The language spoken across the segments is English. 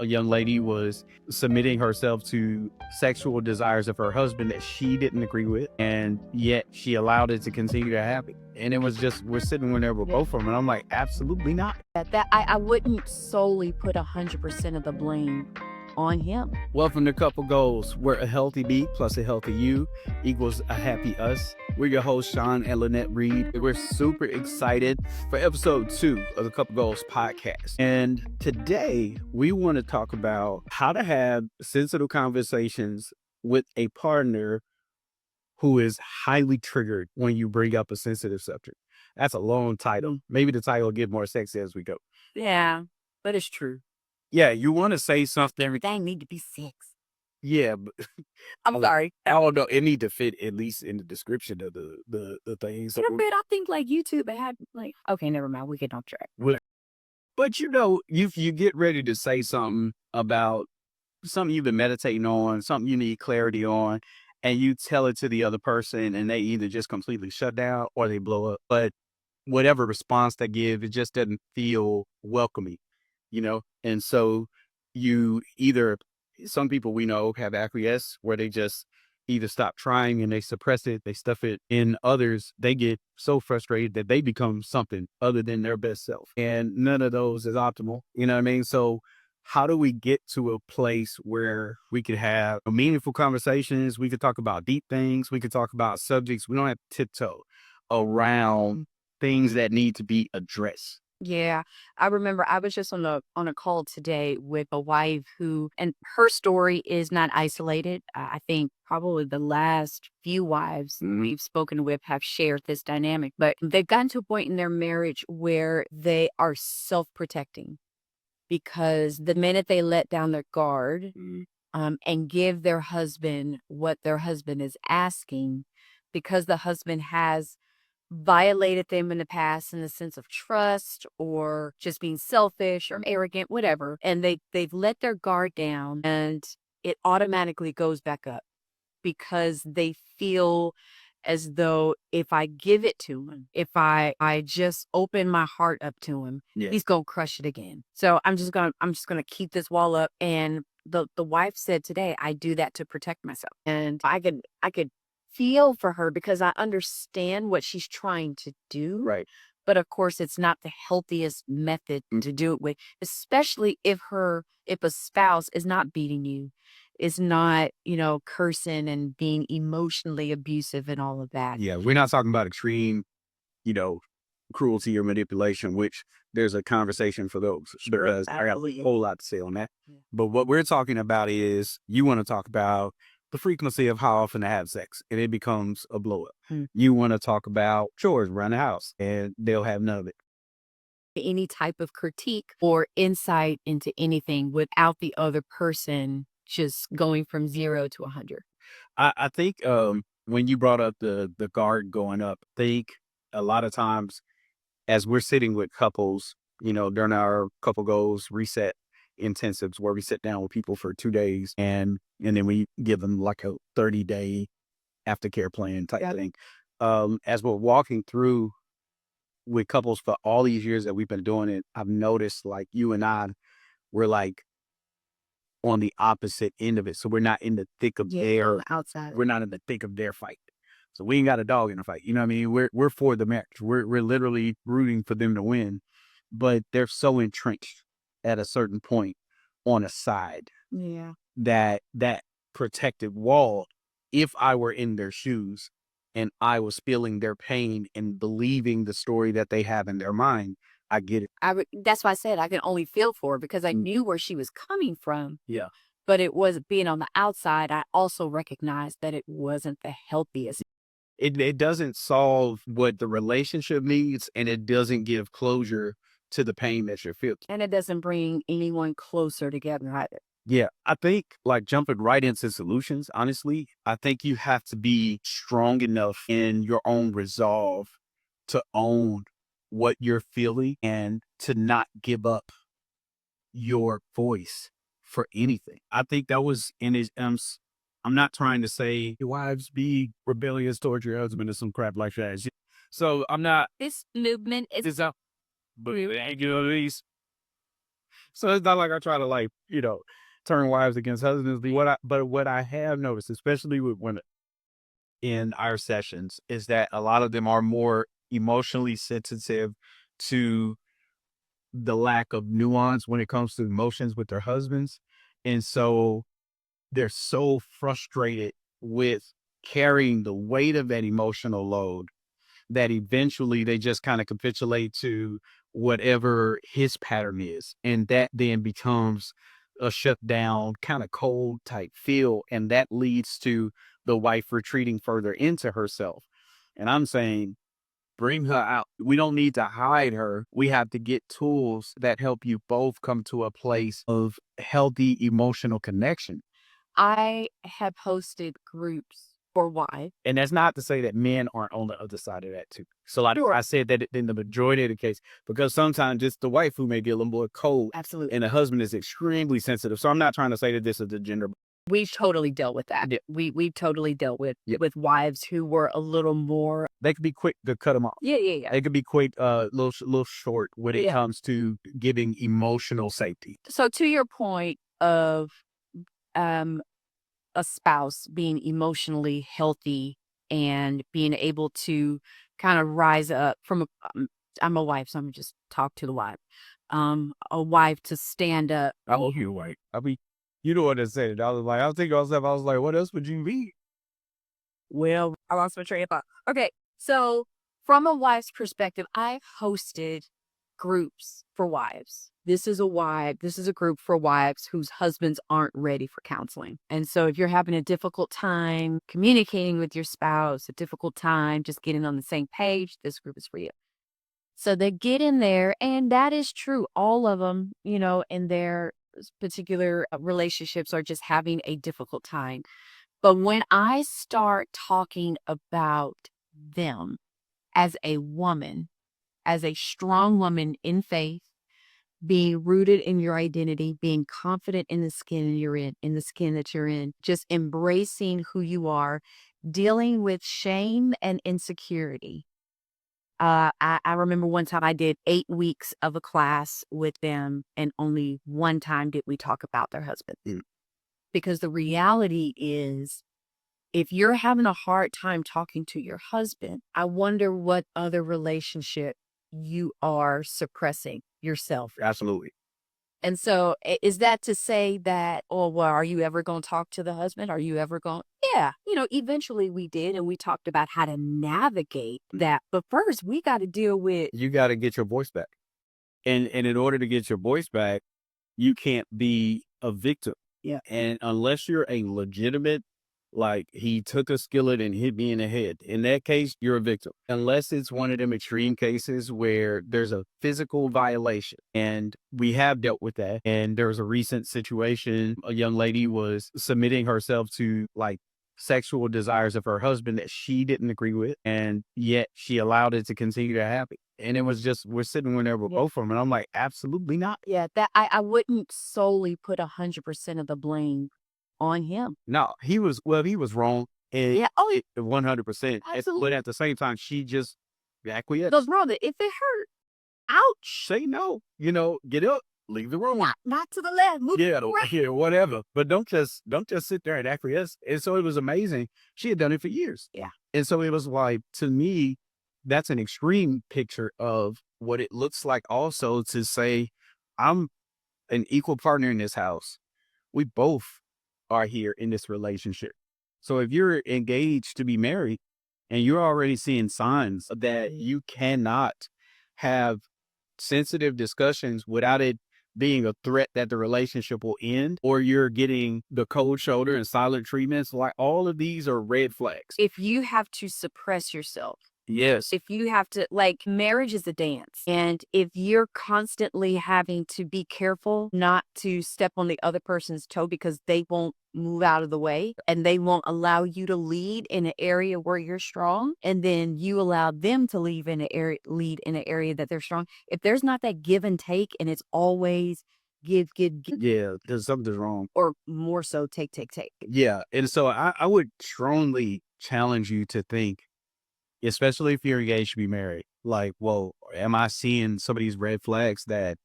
a young lady was submitting herself to sexual desires of her husband that she didn't agree with, and yet she allowed it to continue to happen. And it was just, we're sitting there with both of them, and I'm like, absolutely not. I wouldn't solely put 100% of the blame on him. Welcome to Couple Goals, where a healthy me plus a healthy you equals a happy us. We're your hosts, Sean and Lanette Reed. We're super excited for episode 2 of the Couple Goals podcast. And today we want to talk about how to have sensitive conversations with a partner who is highly triggered when you bring up a sensitive subject. That's a long title. Maybe the title will get more sexy as we go. Yeah, but it's true. Yeah, you want to say something. Everything need to be sex. Yeah, but I'm sorry. I don't know. It need to fit at least in the description of the thing. So, I think like YouTube had like, okay, never mind. We get on track. but if you get ready to say something about something you've been meditating on, something you need clarity on, and you tell it to the other person, and they either just completely shut down or they blow up. But whatever response they give, it just doesn't feel welcoming, And so some people we know have acquiesced where they just either stop trying and they suppress it, they stuff it. In others, they get so frustrated that they become something other than their best self. And none of those is optimal. You know what I mean? So how do we get to a place where we could have meaningful conversations? We could talk about deep things. We could talk about subjects. We don't have to tiptoe around things that need to be addressed. Yeah, I remember I was just on a call today with a wife and her story is not isolated. I think probably the last few wives we've spoken with have shared this dynamic, but they've gotten to a point in their marriage where they are self-protecting because the minute they let down their guard and give their husband what their husband is asking, because the husband has violated them in the past in the sense of trust or just being selfish or arrogant, whatever. And they've let their guard down and it automatically goes back up because they feel as though if I give it to him, if I just open my heart up to him, he's gonna crush it again. So I'm just gonna keep this wall up. And the wife said today, I do that to protect myself. And I could feel for her because I understand what she's trying to do. Right. But of course, it's not the healthiest method to do it with, especially if a spouse is not beating you, is not, cursing and being emotionally abusive and all of that. Yeah, we're not talking about extreme, cruelty or manipulation, which there's a conversation for those. Because I got a whole lot to say on that. Yeah. But what we're talking about is you want to talk about the frequency of how often to have sex, and it becomes a blow up. You want to talk about chores around the house, and they'll have none of it. Any type of critique or insight into anything without the other person just going from 0 to 100. I think when you brought up the guard going up, I think a lot of times as we're sitting with couples, during our couple goals reset intensives where we sit down with people for 2 days and then we give them like a 30-day aftercare plan type thing. As we're walking through with couples for all these years that we've been doing it, I've noticed like you and I, we're like on the opposite end of it. So we're not in the thick of outside. We're not in the thick of their fight. So we ain't got a dog in the fight. You know what I mean? We're for the marriage. We're literally rooting for them to win, but they're so entrenched at a certain point on a side. Yeah. That protective wall, if I were in their shoes and I was feeling their pain and believing the story that they have in their mind, I get it. That's why I said I can only feel for her because I knew where she was coming from. Yeah. But it was being on the outside. I also recognized that it wasn't the healthiest. It doesn't solve what the relationship needs, and it doesn't give closure to the pain that you're feeling. And it doesn't bring anyone closer together either. Yeah, I think like jumping right into solutions, honestly, I think you have to be strong enough in your own resolve to own what you're feeling and to not give up your voice for anything. I think that was in his, I'm not trying to say your wives be rebellious towards your husband or some crap like that. So I'm not. This movement is But So it's not like I try to like, turn wives against husbands. What I have noticed, especially with women in our sessions, is that a lot of them are more emotionally sensitive to the lack of nuance when it comes to emotions with their husbands. And so they're so frustrated with carrying the weight of that emotional load that eventually they just kind of capitulate to whatever his pattern is. And that then becomes a shut down, kind of cold type feel. And that leads to the wife retreating further into herself. And I'm saying, bring her out. We don't need to hide her. We have to get tools that help you both come to a place of healthy emotional connection. I have hosted groups for wives. And that's not to say that men aren't on the other side of that too. So like Sure. I said that in the majority of the case, because sometimes it's the wife who may be a little more cold Absolutely. and the husband is extremely sensitive. So I'm not trying to say that this is the gender. We've totally dealt with that. Yeah. We've totally dealt with Yeah. wives who were a little more. They could be quick to cut them off. Yeah. They could be quick, little short when it Yeah. comes to giving emotional safety. So to your point of um a spouse being emotionally healthy and being able to kind of rise up from I'm a wife, so I'm gonna just talk to the wife. A wife to stand up. I love you, white. I mean, you know what I said. I was thinking to myself, I was like, what else would you be? Well, I lost my train of thought. Okay, so from a wife's perspective, I've hosted groups for wives. This is a group for wives whose husbands aren't ready for counseling. And so if you're having a difficult time communicating with your spouse, a difficult time just getting on the same page, this group is for you. So they get in there, and that is true. All of them, in their particular relationships are just having a difficult time. But when I start talking about them as a woman, as a strong woman in faith, being rooted in your identity, being confident in the skin you're in the skin that you're in, just embracing who you are, dealing with shame and insecurity. I remember one time I did 8 weeks of a class with them, and only one time did we talk about their husband. Because the reality is, if you're having a hard time talking to your husband, I wonder what other relationship you are suppressing yourself. Absolutely. And so is that to say that, oh, well, are you ever going to talk to the husband? Are you ever going? Yeah. Eventually we did. And we talked about how to navigate that. But first, we got to deal with. You got to get your voice back. And in order to get your voice back, you can't be a victim. Yeah. And unless you're a legitimate, like he took a skillet and hit me in the head, in that case, you're a victim. Unless it's one of them extreme cases where there's a physical violation. And we have dealt with that. And there was a recent situation, a young lady was submitting herself to like sexual desires of her husband that she didn't agree with. And yet she allowed it to continue to happen. And it was just, we're sitting there with both of them. And I'm like, absolutely not. Yeah, that I wouldn't solely put 100% of the blame on him. No, he was wrong. And Yeah. Oh, 100%. absolutely. But at the same time, she just acquiesced. Those brother, if it hurt, ouch. Say no, get up, leave the room. Not to the left. Move Yeah, right. yeah, whatever. But don't just sit there and acquiesce. And so it was amazing. She had done it for years. Yeah. And so it was like, to me, that's an extreme picture of what it looks like also to say, I'm an equal partner in this house. We both are here in this relationship. So if you're engaged to be married and you're already seeing signs that you cannot have sensitive discussions without it being a threat that the relationship will end, or you're getting the cold shoulder and silent treatments, like all of these are red flags. If you have to suppress yourself, Yes. if you have to, like, marriage is a dance. And if you're constantly having to be careful not to step on the other person's toe because they won't move out of the way and they won't allow you to lead in an area where you're strong, and then you allow them to lead in an area that they're strong. If there's not that give and take and it's always give, Yeah, there's something wrong. or more so take. Yeah. And so I would strongly challenge you to think, especially if you're engaged to be married, like, well, am I seeing some of these red flags that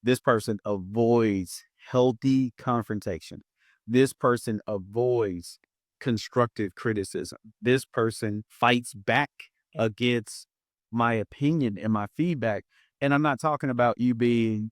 This person avoids healthy confrontation. This person avoids constructive criticism. This person fights back against my opinion and my feedback. And I'm not talking about you being,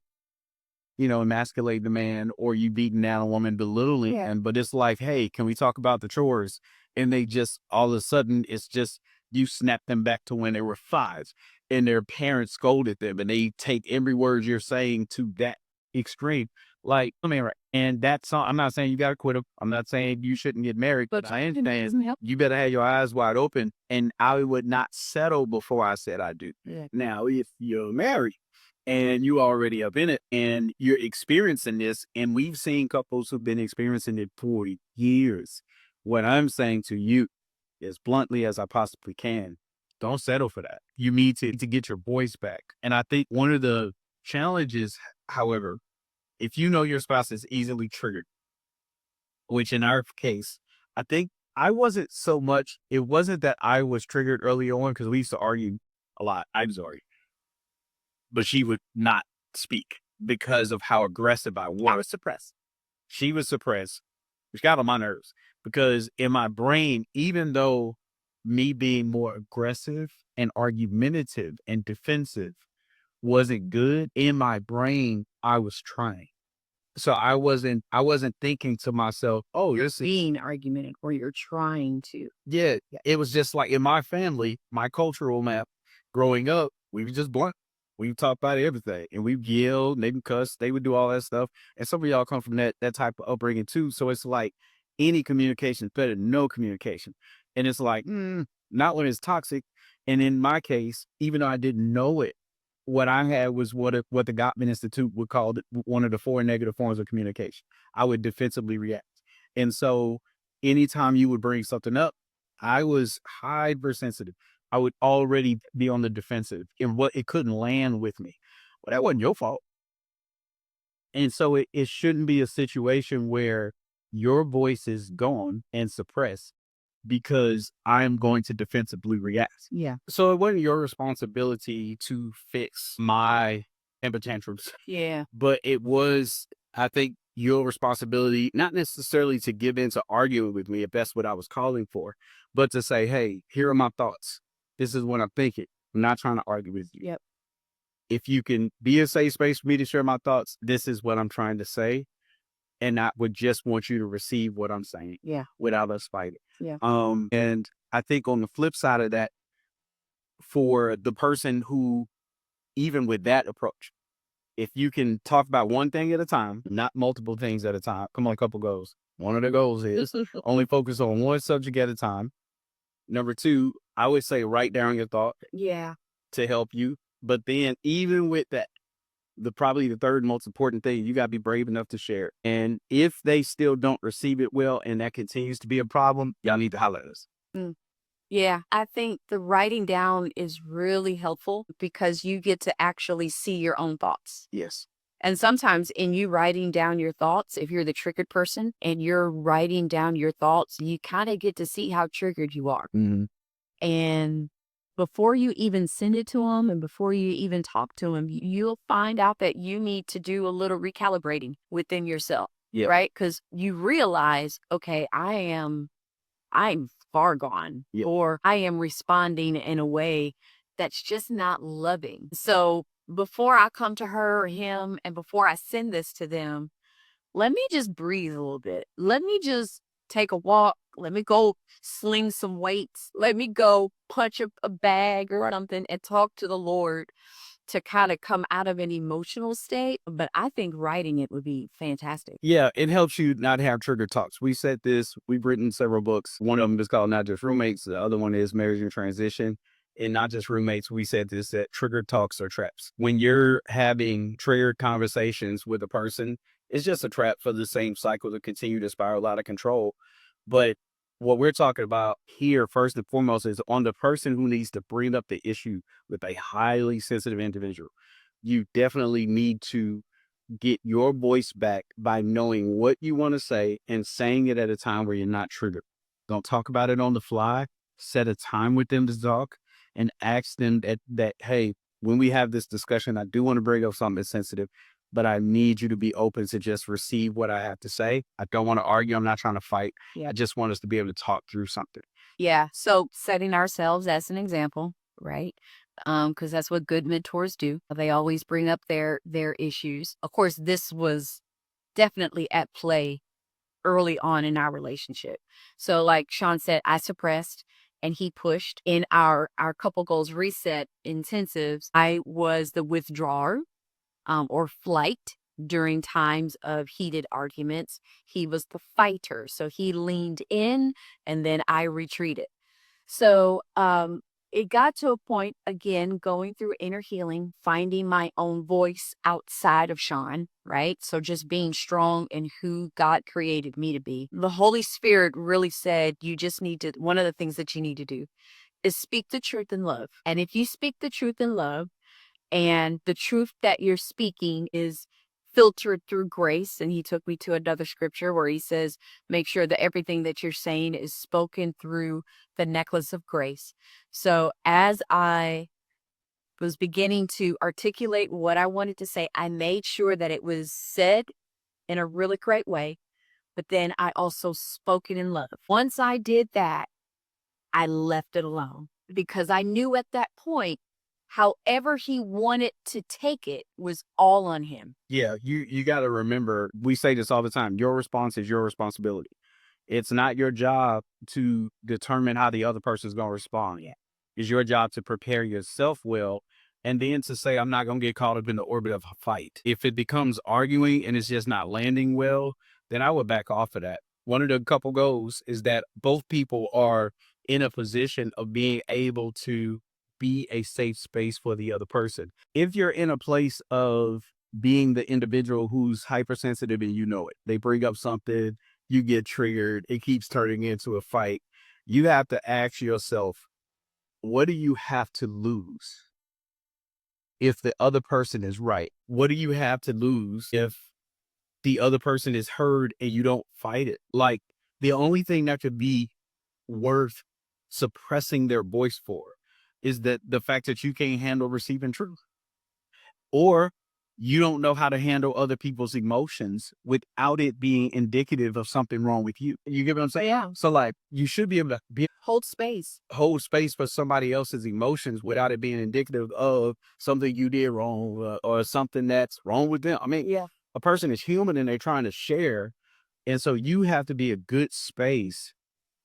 emasculate the man or you beating down a woman, belittling him, but it's like, hey, can we talk about the chores? And they just, all of a sudden, it's just, you snap them back to when they were five and their parents scolded them and they take every word you're saying to that extreme. Like, I mean, right. And that's all, I'm not saying you got to quit them. I'm not saying you shouldn't get married, but I am saying you better have your eyes wide open. And I would not settle before I said I do. Yeah. Now, if you're married, and you already up in it and you're experiencing this, and we've seen couples who've been experiencing it for years. What I'm saying to you, as bluntly as I possibly can, don't settle for that. You need to get your voice back. And I think one of the challenges, however, if you know your spouse is easily triggered, which in our case, I think I wasn't so much, it wasn't that I was triggered early on because we used to argue a lot. I was arguing, but she would not speak because of how aggressive I was. I was suppressed. She was suppressed, which got on my nerves because in my brain, even though me being more aggressive and argumentative and defensive wasn't good, in my brain, I was trying. So I wasn't thinking to myself, oh, this is Being argumentative or you're trying to. yeah. It was just like in my family, my cultural map growing up, we were just blunt. We would talk about everything and we yelled, they would cuss, they would do all that stuff. And some of y'all come from that type of upbringing too. So it's like any communication is better than no communication. And it's like, not when it's toxic. And in my case, even though I didn't know it, what I had was what the Gottman Institute would call one of the four negative forms of communication. I would defensively react. And so anytime you would bring something up, I was hypersensitive. I would already be on the defensive and what it couldn't land with me. Well, that wasn't your fault. And so it shouldn't be a situation where your voice is gone and suppressed because I'm going to defensively react. Yeah. So it wasn't your responsibility to fix my temper tantrums. Yeah. But it was, I think, your responsibility, not necessarily to give in to arguing with me if that's what I was calling for, but to say, hey, here are my thoughts. This is what I'm thinking. I'm not trying to argue with you. Yep. If you can be a safe space for me to share my thoughts, this is what I'm trying to say. And I would just want you to receive what I'm saying. Yeah. Without us fighting. Yeah. And I think on the flip side of that, for the person who, even with that approach, if you can talk about one thing at a time, not multiple things at a time. Come on, couple goals. One of the goals is only focus on one subject at a time. Number two, I would say write down your thought. Yeah. To help you. But then even with that, probably the third most important thing, you gotta be brave enough to share. And if they still don't receive it well and that continues to be a problem, y'all need to holler at us. Mm. Yeah, I think the writing down is really helpful because you get to actually see your own thoughts. Yes. And sometimes in you writing down your thoughts, if you're the triggered person and you're writing down your thoughts, you kind of get to see how triggered you are. Mm-hmm. And before you even send it to them and before you even talk to them, you'll find out that you need to do a little recalibrating within yourself. Yeah. Right? Because you realize, okay, I'm far gone, or I am responding in a way that's just not loving. So before I come to her or him and before I send this to them, let me just breathe a little bit. Let me just take a walk. Let me go sling some weights. Let me go punch a bag or something and talk to the Lord to kind of come out of an emotional state. But I think writing it would be fantastic. Yeah, it helps you not have trigger talks. We said this, we've written several books. One of them is called Not Just Roommates. The other one is Marriage and Transition. And Not Just Roommates, we said this, that trigger talks are traps. When you're having triggered conversations with a person, it's just a trap for the same cycle to continue to spiral out of control. But what we're talking about here, first and foremost, is on the person who needs to bring up the issue with a highly sensitive individual. You definitely need to get your voice back by knowing what you want to say and saying it at a time where you're not triggered. Don't talk about it on the fly. Set a time with them to talk and ask them that hey, when we have this discussion, I do want to bring up something that's sensitive, but I need you to be open to just receive what I have to say. I don't want to argue. I'm not trying to fight. Yeah. I just want us to be able to talk through something. Yeah. So setting ourselves as an example, right? Because that's what good mentors do. They always bring up their issues. Of course, this was definitely at play early on in our relationship. So like Sean said, I suppressed and he pushed. In our couple goals reset intensives, I was the withdrawer or flight during times of heated arguments. He was the fighter. So he leaned in and then I retreated. So it got to a point, again, going through inner healing, finding my own voice outside of Sean, right? So just being strong in who God created me to be. The Holy Spirit really said, you just need to, one of the things that you need to do is speak the truth in love. And if you speak the truth in love, and the truth that you're speaking is filtered through grace. And he took me to another scripture where he says, make sure that everything that you're saying is spoken through the necklace of grace. So as I was beginning to articulate what I wanted to say, I made sure that it was said in a really great way, but then I also spoke it in love. Once I did that, I left it alone because I knew at that point, however he wanted to take it was all on him. Yeah, you got to remember, we say this all the time. Your response is your responsibility. It's not your job to determine how the other person's going to respond. Yeah. It's your job to prepare yourself well and then to say, I'm not going to get caught up in the orbit of a fight. If it becomes arguing and it's just not landing well, then I would back off of that. One of the couple goals is that both people are in a position of being able to be a safe space for the other person. If you're in a place of being the individual who's hypersensitive and you know it, they bring up something, you get triggered, it keeps turning into a fight. You have to ask yourself, what do you have to lose if the other person is right? What do you have to lose if the other person is heard and you don't fight it? Like, the only thing that could be worth suppressing their voice for is that the fact that you can't handle receiving truth, or you don't know how to handle other people's emotions without it being indicative of something wrong with you. You get what I'm saying? Yeah. So like, you should be able to Hold space. hold space for somebody else's emotions without it being indicative of something you did wrong, or something that's wrong with them. I mean, Yeah. a person is human and they're trying to share. And so you have to be a good space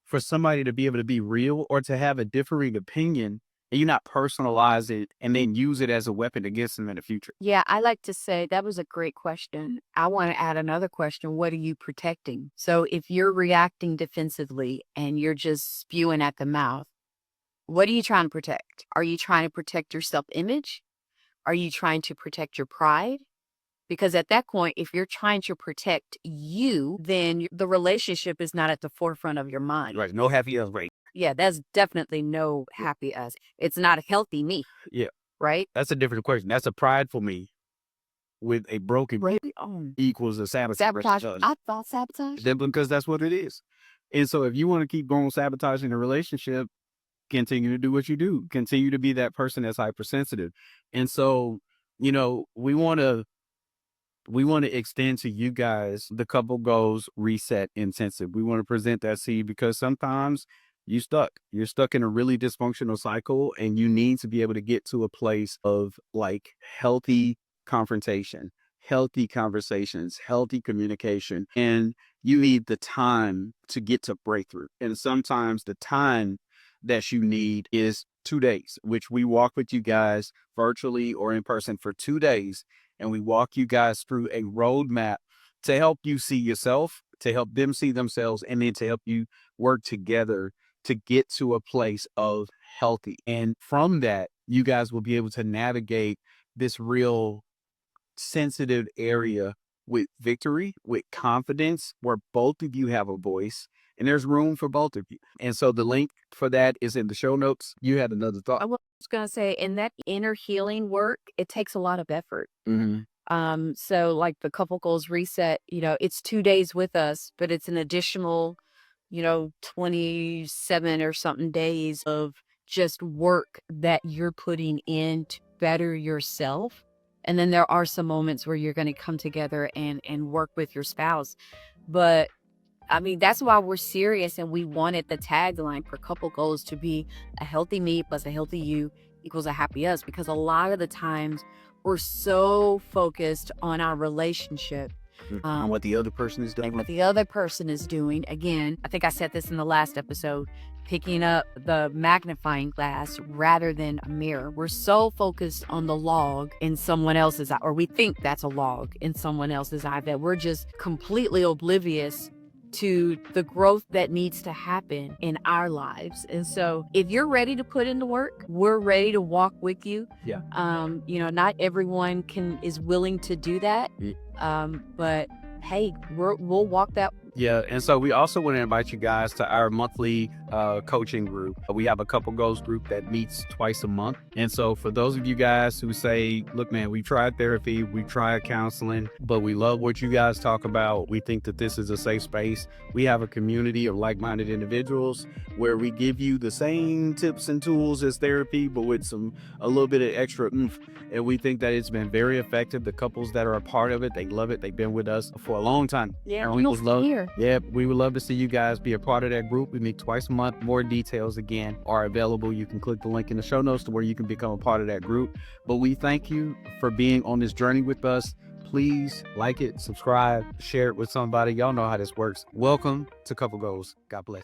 for somebody to be able to be real or to have a differing opinion, and you not personalize it and then use it as a weapon against them in the future. Yeah, I like to say that was a great question. I want to add another question. What are you protecting? So if you're reacting defensively and you're just spewing at the mouth, what are you trying to protect? Are you trying to protect your self image? Are you trying to protect your pride? Because at that point, if you're trying to protect you, then the relationship is not at the forefront of your mind. Right. No happy us, right? Yeah, that's definitely no happy us. It's not a healthy me, Yeah. right? That's a different question. That's a prideful me with a broken Right. Oh, equals a sabotage. sabotage. I thought sabotage. Because that's what it is. And so if you want to keep going sabotaging a relationship, continue to do what you do. Continue to be that person that's hypersensitive. And so, we want to extend to you guys the couple goals reset intensive. We want to present that to you because sometimes you're stuck in a really dysfunctional cycle and you need to be able to get to a place of like healthy confrontation, healthy conversations, healthy communication, and you need the time to get to breakthrough. And sometimes the time that you need is 2 days, which we walk with you guys virtually or in person for 2 days, and we walk you guys through a roadmap to help you see yourself, to help them see themselves, and then to help you work together to get to a place of healthy. And from that, you guys will be able to navigate this real sensitive area with victory, with confidence, where both of you have a voice and there's room for both of you. And so the link for that is in the show notes. You had another thought. I was going to say, in that inner healing work, it takes a lot of effort. Mhm. So like the couple goals reset, it's 2 days with us, but it's an additional, 27 or something days of just work that you're putting in to better yourself. And then there are some moments where you're going to come together and work with your spouse. But I mean, that's why we're serious, and we wanted the tagline for Couple Goals to be a healthy me plus a healthy you equals a happy us, because a lot of the times we're so focused on our relationship, On what the other person is and doing. what the other person is doing. Again, I think I said this in the last episode, picking up the magnifying glass rather than a mirror. We're so focused on the log in someone else's eye, or we think that's a log in someone else's eye, that we're just completely oblivious to the growth that needs to happen in our lives. And so if you're ready to put in the work, we're ready to walk with you. Yeah. You know, not everyone is willing to do that. But hey, we'll walk that. Yeah, and so we also want to invite you guys to our monthly coaching group. We have a Couple Goals group that meets twice a month. And so for those of you guys who say, look, man, we tried therapy, we tried counseling, but we love what you guys talk about. We think that this is a safe space. We have a community of like-minded individuals where we give you the same tips and tools as therapy, but with a little bit of extra oomph. And we think that it's been very effective. The couples that are a part of it, they love it. They've been with us for a long time. Yeah, And we you'll would love, hear. yeah, we would love to see you guys be a part of that group. We meet twice a month. More details, again, are available. You can click the link in the show notes to where you can become a part of that group. But we thank you for being on this journey with us. Please like it, subscribe, share it with somebody. Y'all know how this works. Welcome to Couple Goals. God bless.